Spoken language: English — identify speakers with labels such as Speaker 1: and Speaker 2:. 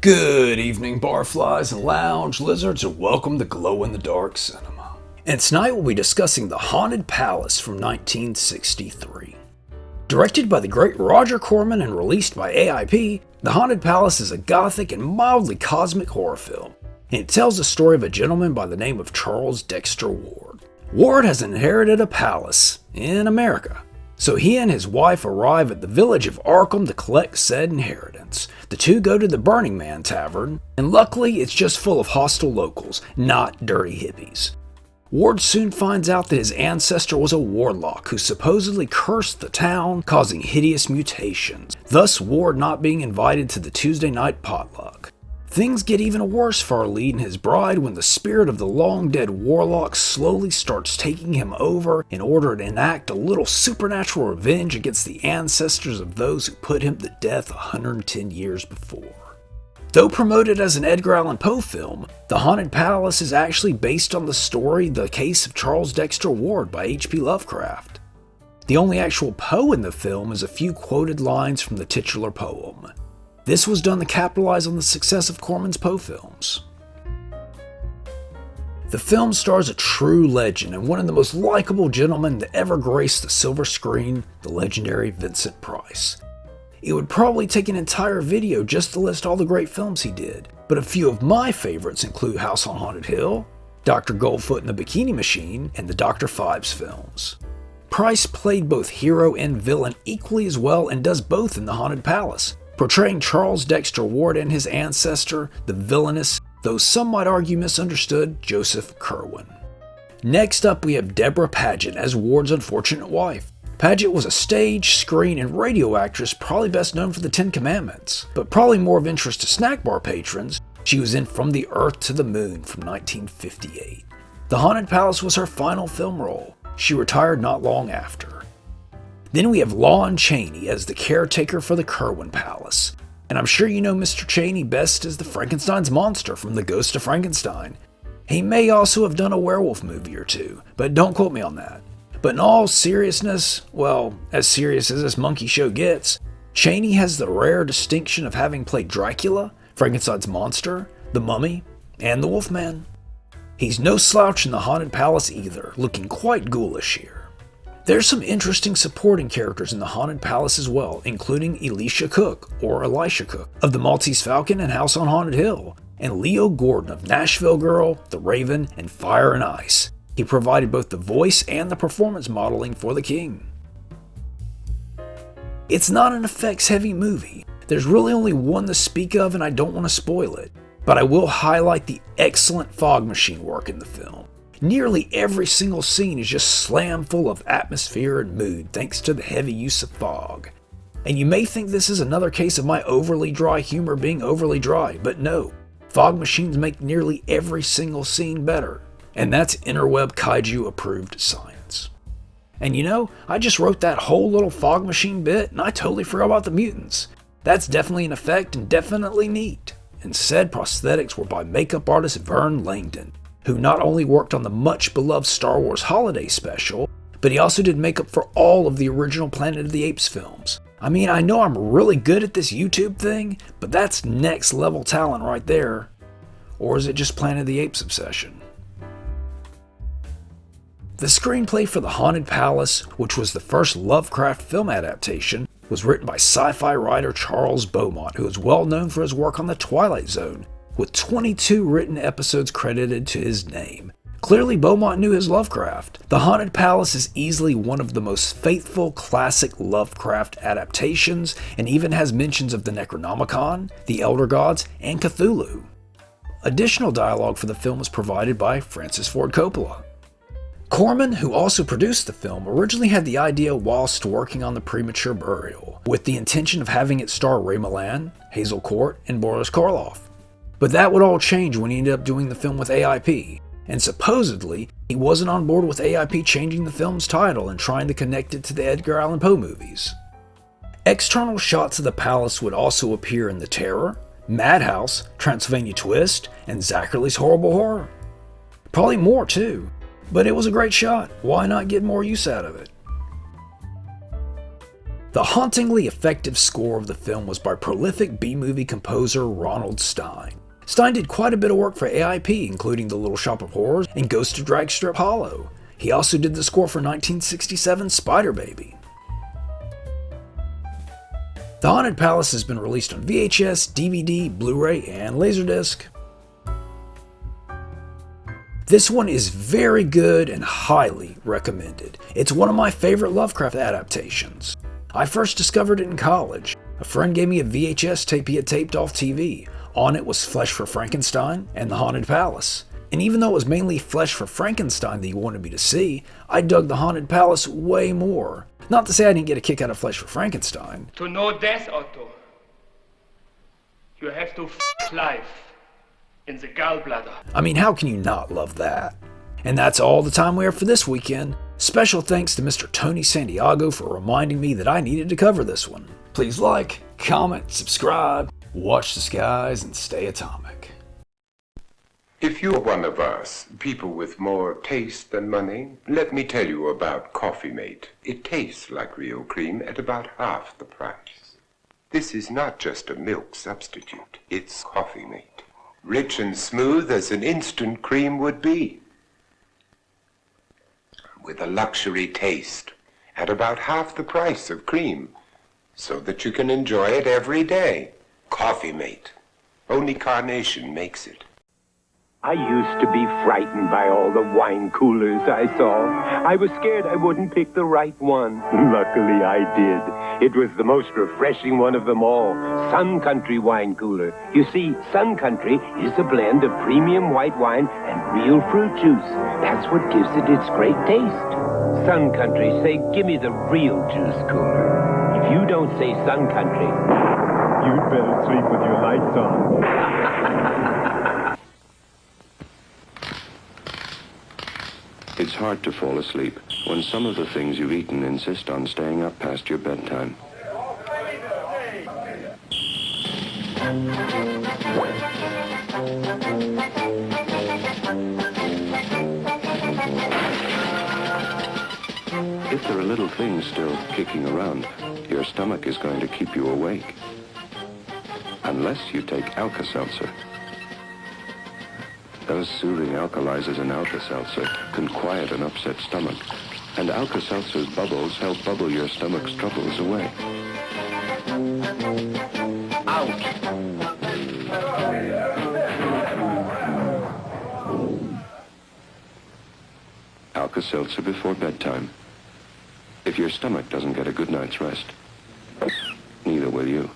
Speaker 1: Good evening, barflies and lounge lizards, and welcome to Glow in the Dark Cinema. And tonight we'll be discussing The Haunted Palace from 1963. Directed by the great Roger Corman and released by AIP, The Haunted Palace is a gothic and mildly cosmic horror film, and it tells the story of a gentleman by the name of Charles Dexter Ward. Ward has inherited a palace in America, so he and his wife arrive at the village of Arkham to collect said inheritance. The two go to the Burning Man Tavern, and luckily it's just full of hostile locals, not dirty hippies. Ward soon finds out that his ancestor was a warlock who supposedly cursed the town, causing hideous mutations, thus Ward not being invited to the Tuesday night potluck. Things get even worse for our lead and his bride when the spirit of the long-dead warlock slowly starts taking him over in order to enact a little supernatural revenge against the ancestors of those who put him to death 110 years before. Though promoted as an Edgar Allan Poe film, The Haunted Palace is actually based on the story The Case of Charles Dexter Ward by H.P. Lovecraft. The only actual Poe in the film is a few quoted lines from the titular poem. This was done to capitalize on the success of Corman's Poe films. The film stars a true legend and one of the most likable gentlemen to ever grace the silver screen, the legendary Vincent Price. It would probably take an entire video just to list all the great films he did, but a few of my favorites include House on Haunted Hill, Dr. Goldfoot and the Bikini Machine, and the Dr. Phibes films. Price played both hero and villain equally as well and does both in The Haunted Palace, portraying Charles Dexter Ward and his ancestor, the villainous, though some might argue misunderstood, Joseph Curwen. Next up we have Deborah Paget as Ward's unfortunate wife. Paget was a stage, screen, and radio actress probably best known for the Ten Commandments, but probably more of interest to snack bar patrons, she was in From the Earth to the Moon from 1958. The Haunted Palace was her final film role. She retired not long after. Then we have Lon Chaney as the caretaker for the Curwen Palace. And I'm sure you know Mr. Chaney best as the Frankenstein's monster from The Ghost of Frankenstein. He may also have done a werewolf movie or two, but don't quote me on that. But in all seriousness, well, as serious as this monkey show gets, Chaney has the rare distinction of having played Dracula, Frankenstein's monster, the Mummy, and the Wolfman. He's no slouch in the Haunted Palace either, looking quite ghoulish here. There's some interesting supporting characters in the Haunted Palace as well, including Elisha Cook, or Elisha Cook, of the Maltese Falcon and House on Haunted Hill, and Leo Gordon of Nashville Girl, The Raven, and Fire and Ice. He provided both the voice and the performance modeling for the king. It's not an effects-heavy movie. There's really only one to speak of and I don't want to spoil it, but I will highlight the excellent fog machine work in the film. Nearly every single scene is just slam full of atmosphere and mood thanks to the heavy use of fog. And you may think this is another case of my overly dry humor being overly dry, but no. Fog machines make nearly every single scene better. And that's interweb kaiju approved science. And you know, I just wrote that whole little fog machine bit and I totally forgot about the mutants. That's definitely an effect and definitely neat. And said prosthetics were by makeup artist Vern Langdon, who not only worked on the much beloved Star Wars Holiday Special, but he also did makeup for all of the original Planet of the Apes films. I mean, I know I'm really good at this YouTube thing, but that's next level talent right there. Or is it just Planet of the Apes obsession? The screenplay for The Haunted Palace, which was the first Lovecraft film adaptation, was written by sci-fi writer Charles Beaumont, who is well known for his work on The Twilight Zone, with 22 written episodes credited to his name. Clearly Beaumont knew his Lovecraft. The Haunted Palace is easily one of the most faithful classic Lovecraft adaptations, and even has mentions of the Necronomicon, the Elder Gods, and Cthulhu. Additional dialogue for the film was provided by Francis Ford Coppola. Corman, who also produced the film, originally had the idea whilst working on The Premature Burial, with the intention of having it star Ray Milland, Hazel Court, and Boris Karloff. But that would all change when he ended up doing the film with AIP, and supposedly, he wasn't on board with AIP changing the film's title and trying to connect it to the Edgar Allan Poe movies. External shots of the palace would also appear in The Terror, Madhouse, Transylvania Twist, and Zacherley's Horrible Horror. Probably more too, but it was a great shot. Why not get more use out of it? The hauntingly effective score of the film was by prolific B-movie composer Ronald Stein. Stein did quite a bit of work for AIP, including The Little Shop of Horrors and Ghost of Dragstrip Hollow. He also did the score for 1967's Spider Baby. The Haunted Palace has been released on VHS, DVD, Blu-ray, and Laserdisc. This one is very good and highly recommended. It's one of my favorite Lovecraft adaptations. I first discovered it in college. A friend gave me a VHS tape he had taped off TV. On it was Flesh for Frankenstein and The Haunted Palace. And even though it was mainly Flesh for Frankenstein that he wanted me to see, I dug The Haunted Palace way more. Not to say I didn't get a kick out of Flesh for Frankenstein.
Speaker 2: To know death, Otto, you have to f*** life in the gallbladder.
Speaker 1: I mean, how can you not love that? And that's all the time we have for this weekend. Special thanks to Mr. Tony Santiago for reminding me that I needed to cover this one. Please like, comment, subscribe, watch the skies, and stay atomic.
Speaker 3: If you're one of us, people with more taste than money, let me tell you about Coffee Mate. It tastes like real cream at about half the price. This is not just a milk substitute, it's Coffee Mate. Rich and smooth as an instant cream would be. With a luxury taste at about half the price of cream, so that you can enjoy it every day. Coffee Mate. Only Carnation makes it.
Speaker 4: I used to be frightened by all the wine coolers I saw. I was scared I wouldn't pick the right one. Luckily I did. It was the most refreshing one of them all. Sun Country Wine Cooler. You see, Sun Country is a blend of premium white wine and real fruit juice. That's what gives it its great taste. Sun Country, say, give me the real juice cooler. If you don't say Sun Country, you'd better sleep with your lights on.
Speaker 5: It's hard to fall asleep when some of the things you've eaten insist on staying up past your bedtime. If there are little things still kicking around, your stomach is going to keep you awake. Unless you take Alka-Seltzer. Those soothing alkalizers in Alka-Seltzer can quiet an upset stomach, and Alka-Seltzer's bubbles help bubble your stomach's troubles away. Out! Alka-Seltzer before bedtime. If your stomach doesn't get a good night's rest, neither will you.